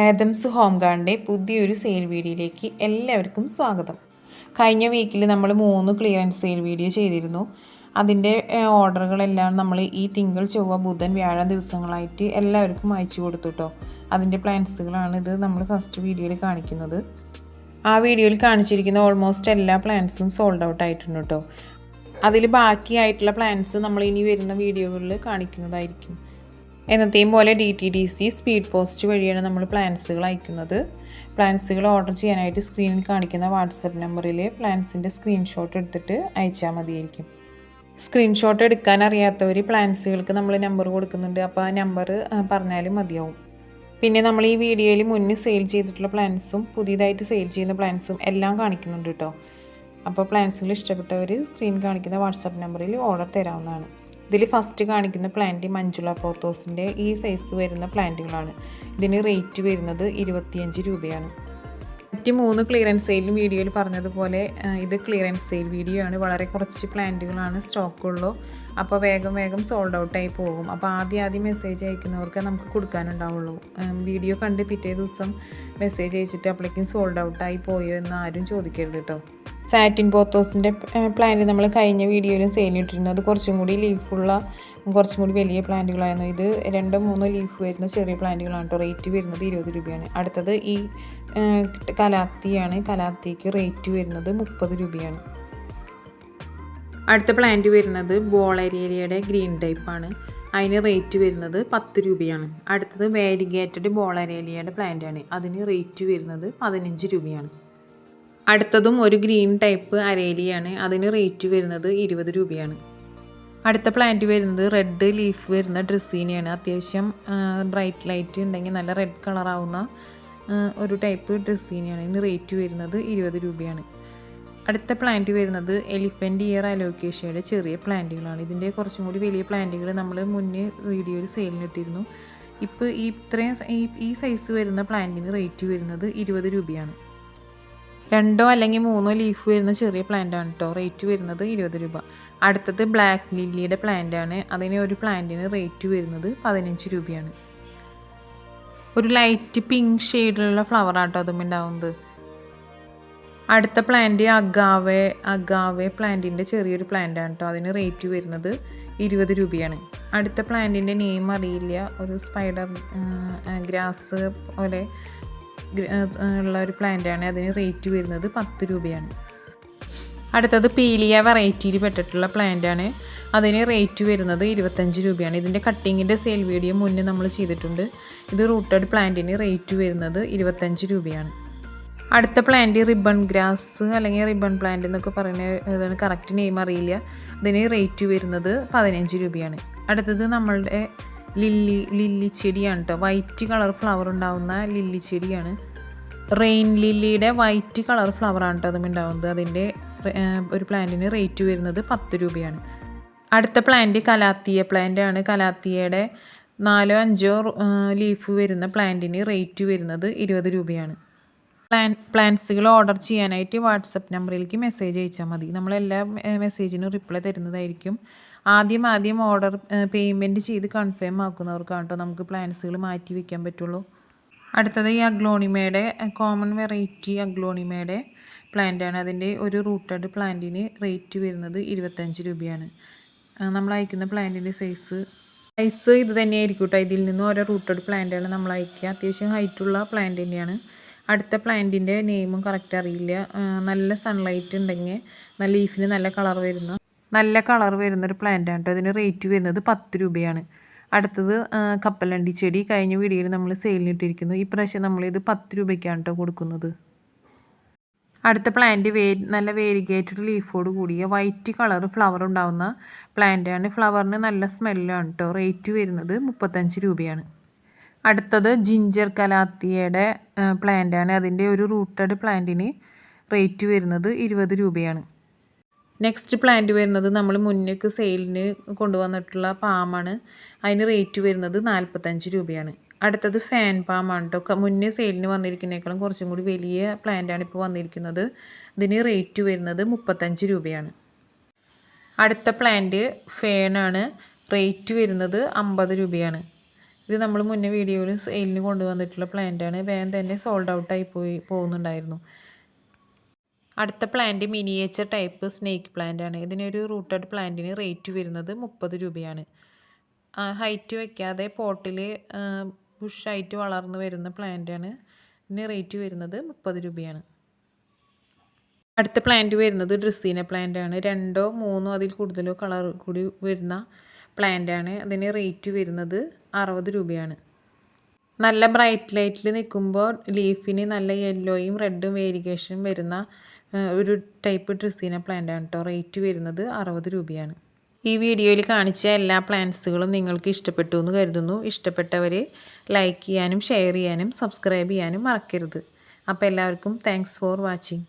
Adams home ഗാർഡിൻ്റെ പുതിയൊരു sale വീഡിയോയിലേക്ക് എല്ലാവർക്കും സ്വാഗതം. കഴിഞ്ഞ വീക്കിൽ നമ്മൾ 3 ക്ലിയറൻസ് സെയിൽ വീഡിയോ ചെയ്തിരുന്നു. അതിൻ്റെ ഓർഡറുകളെല്ലാം നമ്മൾ ഈ തിങ്കൾ, ചൊവ്വ, ബുധൻ, വ്യാഴം ദിവസങ്ങളായിട്ട് എല്ലാവർക്കും അയച്ചു കൊടുത്തു കേട്ടോ. അതിൻ്റെ പ്ലാൻസുകളാണ് ഇത് നമ്മൾ ഫസ്റ്റ് വീഡിയോയിൽ കാണിക്കുന്നത്. ആ വീഡിയോയിൽ കാണിച്ചിരിക്കുന്ന ഓൾമോസ്റ്റ് എല്ലാ പ്ലാൻസും സോൾഡ് ഔട്ട് ആയിട്ടുണ്ട് കേട്ടോ. അതിൽ ബാക്കിയായിട്ടുള്ള പ്ലാൻസ് നമ്മൾ ഇനി വരുന്ന വീഡിയോകളിൽ കാണിക്കുന്നതായിരിക്കും. എന്നത്തെയും പോലെ DTDC സ്പീഡ് പോസ്റ്റ് വഴിയാണ് നമ്മൾ പ്ലാൻസുകൾ അയക്കുന്നത്. പ്ലാൻസുകൾ ഓർഡർ ചെയ്യാനായിട്ട് സ്ക്രീനിൽ കാണിക്കുന്ന വാട്സപ്പ് നമ്പറിൽ പ്ലാൻസിൻ്റെ സ്ക്രീൻഷോട്ട് എടുത്തിട്ട് അയച്ചാൽ മതിയായിരിക്കും. സ്ക്രീൻഷോട്ട് എടുക്കാൻ അറിയാത്തവർ പ്ലാൻസുകൾക്ക് നമ്മൾ നമ്പർ കൊടുക്കുന്നുണ്ട്. അപ്പോൾ ആ നമ്പർ പറഞ്ഞാലും മതിയാവും. പിന്നെ നമ്മൾ ഈ വീഡിയോയിൽ മുന്നേ സെയിൽ ചെയ്തിട്ടുള്ള പ്ലാൻസും പുതിയതായിട്ട് സെയിൽ ചെയ്യുന്ന പ്ലാൻസും എല്ലാം കാണിക്കുന്നുണ്ട് കേട്ടോ. അപ്പോൾ പ്ലാൻസുകൾ ഇഷ്ടപ്പെട്ടവർ സ്ക്രീൻ കാണിക്കുന്ന വാട്സപ്പ് നമ്പറിൽ ഓർഡർ തരാവുന്നതാണ്. ഇതിൽ ഫസ്റ്റ് കാണിക്കുന്ന പ്ലാന്റ് മഞ്ജുള പോത്തോസിൻ്റെ ഈ സൈസ് വരുന്ന പ്ലാന്റുകളാണ്. ഇതിന് റേറ്റ് വരുന്നത് 25 രൂപയാണ്. മറ്റ് 3 ക്ലിയറൻസ് സെയിലും വീഡിയോയിൽ പറഞ്ഞതുപോലെ ഇത് ക്ലിയറൻസ് സെയിൽ വീഡിയോ ആണ്. വളരെ കുറച്ച് പ്ലാന്റുകളാണ് സ്റ്റോക്കുള്ളൂ. അപ്പോൾ വേഗം സോൾഡ് ഔട്ടായി പോകും. അപ്പോൾ ആദ്യം മെസ്സേജ് അയക്കുന്നവർക്ക് നമുക്ക് കൊടുക്കാനുണ്ടാവുള്ളൂ. വീഡിയോ കണ്ട് പിറ്റേ ദിവസം മെസ്സേജ് അയച്ചിട്ട് അപ്പോഴേക്കും സോൾഡ് ഔട്ടായി പോയോ എന്ന് ആരും ചോദിക്കരുത് കേട്ടോ. സാറ്റിൻ പോത്തോസിൻ്റെ പ്ലാന്റ് നമ്മൾ കഴിഞ്ഞ വീഡിയോയിലും സെയിലിട്ടിരുന്നു. അത് കുറച്ചും കൂടി ലീഫുള്ള കുറച്ചും കൂടി വലിയ പ്ലാന്റുകളായിരുന്നു. ഇത് 2-3 ലീഫ് വരുന്ന ചെറിയ പ്ലാന്റുകളാണ് കേട്ടോ. റേറ്റ് വരുന്നത് 20 രൂപയാണ്. അടുത്തത് ഈ കലാത്തിയാണ്. കലാത്തിക്ക് റേറ്റ് വരുന്നത് 30 രൂപയാണ്. അടുത്ത പ്ലാന്റ് വരുന്നത് ബോളേരിയയുടെ ഗ്രീൻ ടൈപ്പാണ്. അതിന് റേറ്റ് വരുന്നത് 10 രൂപയാണ്. അടുത്തത് വാരിഗേറ്റഡ് ബോളേരിയയുടെ പ്ലാന്റാണ്. അതിന് റേറ്റ് വരുന്നത് 15 രൂപയാണ്. അടുത്തതും ഒരു ഗ്രീൻ ടൈപ്പ് അരേലിയാണ്. അതിന് റേറ്റ് വരുന്നത് 20 രൂപയാണ്. അടുത്ത പ്ലാന്റ് വരുന്നത് റെഡ് ലീഫ് വരുന്ന ഡ്രസ്സീനയാണ്. അത്യാവശ്യം ബ്രൈറ്റ് ലൈറ്റ് ഉണ്ടെങ്കിൽ നല്ല റെഡ് കളറാവുന്ന ഒരു ടൈപ്പ് ഡ്രസ്സീനയാണ്. ഇതിന് റേറ്റ് വരുന്നത് 20 രൂപയാണ്. അടുത്ത പ്ലാന്റ് വരുന്നത് എലിഫൻറ്റ് ഇയർ അലോക്കേഷ്യയുടെ ചെറിയ പ്ലാന്റുകളാണ്. ഇതിൻ്റെ കുറച്ചും കൂടി വലിയ പ്ലാന്റുകൾ നമ്മൾ മുന്നേ വീഡിയോയിൽ സെയിലിനിട്ടിരുന്നു. ഇപ്പോൾ ഈ സൈസ് വരുന്ന പ്ലാന്റിന് റേറ്റ് വരുന്നത് 20 രൂപയാണ്. 2 അല്ലെങ്കിൽ 3 ലീഫ് വരുന്ന ചെറിയ പ്ലാന്റാണ് കേട്ടോ. റേറ്റ് വരുന്നത് 20 രൂപ. അടുത്തത് ബ്ലാക്ക് ലില്ലിയുടെ പ്ലാന്റാണ്. അതിന് ഒരു പ്ലാന്റിന് റേറ്റ് വരുന്നത് 15 രൂപയാണ്. ഒരു ലൈറ്റ് പിങ്ക് ഷെയ്ഡിലുള്ള ഫ്ലവർ ആട്ടോ അതും ഉണ്ടാവുന്നത്. അടുത്ത പ്ലാന്റ് അഗാവെ പ്ലാന്റിൻ്റെ ചെറിയൊരു പ്ലാന്റാണ് കേട്ടോ. അതിന് റേറ്റ് വരുന്നത് 20 രൂപയാണ്. അടുത്ത പ്ലാന്റിൻ്റെ നെയിം അറിയില്ല. ഒരു സ്പൈഡർ ഗ്രാസ് പോലെ ഉള്ള ഒരു പ്ലാന്റാണ്. അതിന് റേറ്റ് വരുന്നത് 10 രൂപയാണ്. അടുത്തത് പീലിയ വെറൈറ്റിയിൽ പെട്ടിട്ടുള്ള പ്ലാന്റാണ്. അതിന് റേറ്റ് വരുന്നത് 25 രൂപയാണ്. ഇതിൻ്റെ കട്ടിങ്ങിൻ്റെ സെയിൽ വീഡിയോ മുന്നേ നമ്മൾ ചെയ്തിട്ടുണ്ട്. ഇത് റൂട്ടഡ് പ്ലാന്റിന് റേറ്റ് വരുന്നത് 25 രൂപയാണ്. അടുത്ത പ്ലാന്റ് റിബൺ ഗ്രാസ് അല്ലെങ്കിൽ റിബൺ പ്ലാന്റ് എന്നൊക്കെ പറയുന്ന കറക്റ്റ് നെയിം അറിയില്ല. അതിന് റേറ്റ് വരുന്നത് 15 രൂപയാണ്. അടുത്തത് നമ്മളുടെ ലില്ലി ചെടിയാണ് കേട്ടോ. വൈറ്റ് കളർ ഫ്ലവർ ഉണ്ടാവുന്ന ലില്ലി ചെടിയാണ്. റെയിൻ ലില്ലിയുടെ വൈറ്റ് കളർ ഫ്ലവറാണ് കേട്ടോ അതും ഉണ്ടാവുന്നത്. അതിൻ്റെ ഒരു പ്ലാന്റിന് റേറ്റ് വരുന്നത് 10 രൂപയാണ്. അടുത്ത പ്ലാന്റ് കലാത്തിയ പ്ലാന്റാണ്. കലാത്തിയയുടെ 4-5 ലീഫ് വരുന്ന പ്ലാന്റിന് റേറ്റ് വരുന്നത് 20 രൂപയാണ്. പ്ലാന്റ്സുകൾ ഓർഡർ ചെയ്യാനായിട്ട് വാട്സപ്പ് നമ്പറിലേക്ക് മെസ്സേജ് അയച്ചാൽ മതി. നമ്മളെല്ലാ മെസ്സേജിനും റിപ്ലൈ തരുന്നതായിരിക്കും. ആദ്യം ഓർഡർ പേയ്മെൻറ്റ് ചെയ്ത് കൺഫേം ആക്കുന്നവർക്കാണ് കേട്ടോ നമുക്ക് പ്ലാൻസുകൾ മാറ്റി വയ്ക്കാൻ പറ്റുള്ളൂ. അടുത്തത് ഈ അഗ്ലോണിമയുടെ കോമൺ വെറൈറ്റി അഗ്ലോണിമയുടെ പ്ലാന്റാണ്. അതിൻ്റെ ഒരു റൂട്ടഡ് പ്ലാന്റിന് റേറ്റ് വരുന്നത് 25 രൂപയാണ്. നമ്മൾ അയക്കുന്ന പ്ലാന്റിൻ്റെ സൈസ് ഇത് തന്നെയായിരിക്കും കേട്ടോ. ഇതിൽ നിന്ന് ഓരോ റൂട്ടഡ് പ്ലാന്റാണ് നമ്മൾ അയക്കുക. അത്യാവശ്യം ഹൈറ്റുള്ള പ്ലാന്റ് തന്നെയാണ്. അടുത്ത പ്ലാന്റിൻ്റെ നെയിമും കറക്റ്റ് അറിയില്ല. നല്ല സൺലൈറ്റ് ഉണ്ടെങ്കിൽ നല്ല ലീഫിന് നല്ല കളർ വരുന്നൊരു പ്ലാന്റാണ് കേട്ടോ. അതിന് റേറ്റ് വരുന്നത് 10 രൂപയാണ്. അടുത്തത് കപ്പലണ്ടി ചെടി. കഴിഞ്ഞ വീഡിയോയിൽ നമ്മൾ സെയിലിനിട്ടിരിക്കുന്നു. ഈ പ്രാവശ്യം നമ്മളിത് 10 രൂപയ്ക്കാണ് കേട്ടോ കൊടുക്കുന്നത്. അടുത്ത പ്ലാന്റ് നല്ല വേരിഗേറ്റഡ് ലീഫോട് കൂടിയ വൈറ്റ് കളർ ഫ്ലവർ ഉണ്ടാവുന്ന പ്ലാന്റാണ്. ഫ്ലവറിന് നല്ല സ്മെല്ലാണ് കേട്ടോ. റേറ്റ് വരുന്നത് 35 രൂപയാണ്. അടുത്തത് ജിഞ്ചർ കലാത്തിയയുടെ പ്ലാന്റാണ്. അതിൻ്റെ ഒരു റൂട്ടഡ് പ്ലാന്റിന് റേറ്റ് വരുന്നത് 20 രൂപയാണ്. നെക്സ്റ്റ് പ്ലാന്റ് വരുന്നത് നമ്മൾ മുന്നേക്ക് സെയിലിന് കൊണ്ടുവന്നിട്ടുള്ള പാമാണ്. അതിന് റേറ്റ് വരുന്നത് 45 രൂപയാണ്. അടുത്തത് ഫാൻ പാമാണ് കേട്ടോ. മുന്നേ സെയിലിന് വന്നിരിക്കുന്നതിനേക്കാളും കുറച്ചും കൂടി വലിയ പ്ലാന്റാണ് ഇപ്പോൾ വന്നിരിക്കുന്നത്. ഇതിന് റേറ്റ് വരുന്നത് 35 രൂപയാണ്. അടുത്ത പ്ലാന്റ് ഫേണാണ്. റേറ്റ് വരുന്നത് 50 രൂപയാണ്. ഇത് നമ്മൾ മുന്നേ വീഡിയോയിൽ സെയിലിന് കൊണ്ടുവന്നിട്ടുള്ള പ്ലാന്റാണ്. വേഗം തന്നെ സോൾഡ് ഔട്ടായി പോകുന്നുണ്ടായിരുന്നു. അടുത്ത പ്ലാന്റ് മിനിയേച്ചർ ടൈപ്പ് സ്നേക്ക് പ്ലാന്റാണ്. ഇതിനൊരു റൂട്ടഡ് പ്ലാന്റിന് റേറ്റ് വരുന്നത് 30 രൂപയാണ്. ഹൈറ്റ് വയ്ക്കാതെ പോട്ടിൽ ബുഷായിട്ട് വളർന്നു വരുന്ന പ്ലാന്റാണ്. ഇതിന് റേറ്റ് വരുന്നത് 30 രൂപയാണ്. അടുത്ത പ്ലാന്റ് വരുന്നത് ഡ്രസ്സീന പ്ലാന്റാണ്. 2 3 അതിൽ കൂടുതലോ കളർ കൂടി വരുന്ന പ്ലാന്റാണ്. അതിന് റേറ്റ് വരുന്നത് 60 രൂപയാണ്. നല്ല ബ്രൈറ്റ് ലൈറ്റിൽ നിൽക്കുമ്പോൾ ലീഫിന് നല്ല യെല്ലോയും റെഡും വേരിയേഷൻ വരുന്ന ഒരു ടൈപ്പ് ഡ്രസ്സീന പ്ലാന്റാണ് കേട്ടോ. റേറ്റ് വരുന്നത് 60 രൂപയാണ്. ഈ വീഡിയോയിൽ കാണിച്ച എല്ലാ പ്ലാന്റ്സുകളും നിങ്ങൾക്ക് ഇഷ്ടപ്പെട്ടു എന്ന് കരുതുന്നു. ഇഷ്ടപ്പെട്ടവർ ലൈക്ക് ചെയ്യാനും ഷെയർ ചെയ്യാനും സബ്സ്ക്രൈബ് ചെയ്യാനും മറക്കരുത്. അപ്പോൾ എല്ലാവർക്കും താങ്ക്സ് ഫോർ വാച്ചിങ്.